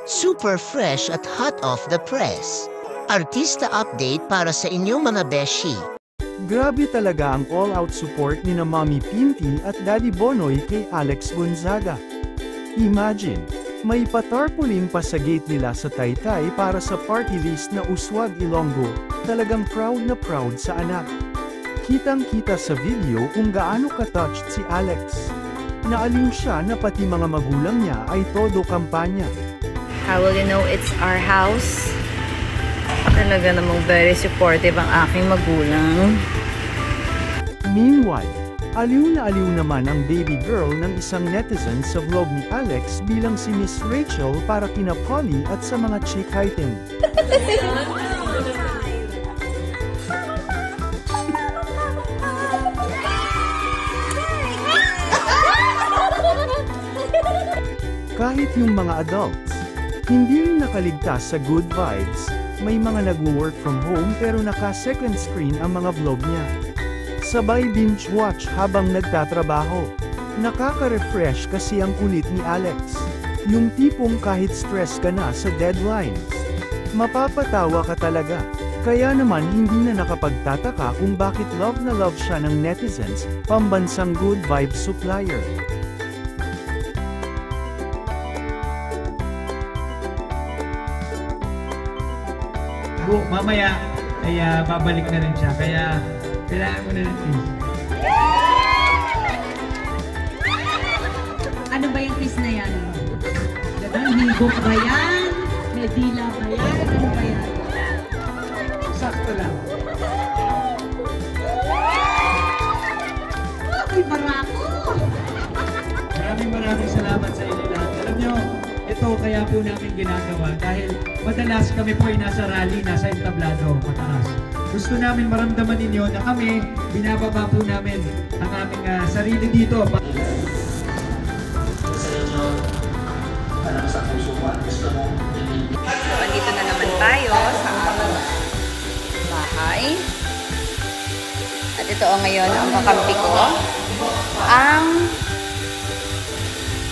Super fresh at hot off the press. Artista update para sa inyong mga beshi. Grabe talaga ang all-out support ni na Mommy Pinty at Daddy Bonoy kay Alex Gonzaga. Imagine, may patarpaulin pa sa gate nila sa Taytay para sa party list na Uswag Ilonggo, talagang proud na proud sa anak. Kitang-kita sa video kung gaano ka-touched si Alex. Naaliw siya na pati mga magulang niya ay todo kampanya. How will you know it's our house? Talaga namang very supportive ang aking magulang. Meanwhile, aliw na aliw naman ang baby girl ng isang netizen sa vlog ni Alex bilang si Miss Rachel para kina Polly at sa mga chick item. Kahit yung mga adults, hindi rin nakaligtas sa good vibes. May mga nag-work from home pero naka-second screen ang mga vlog niya. Sabay binge watch habang nagtatrabaho. Nakaka-refresh kasi ang kulit ni Alex. Yung tipong kahit stress ka na sa deadlines, mapapatawa ka talaga. Kaya naman hindi na nakapagtataka kung bakit love na love siya ng netizens, pambansang good vibes supplier. Mamaya ay babalik na rin siya, kaya kailangan mo na rin kiss. Ano ba yung kiss na yan? Higop ba yan? May dila ba yan? Ano ba yan? Sakto lang. Ay, barako! Maraming salamat sa inyo lahat. Alam nyo, ito kaya po namin ginagawa dahil madalas kami po ay nasa rally, nasa entablado, mataas. Gusto namin maramdaman ninyo na kami, binababa po namin ang aming sarili dito. Sa inyo, alam sa puso mo at gusto mo. So, andito na naman tayo sa aming bahay. At ito ngayon ang kakampi ko. Ang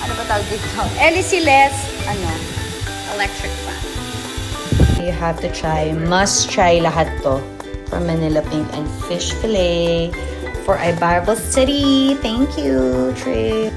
ano ba tawag dito? Elisyless, electric fan. You have to try, must try lahat to. For Manila Pink and Fish Fillet. For Ibarbo City. Thank you, Trip.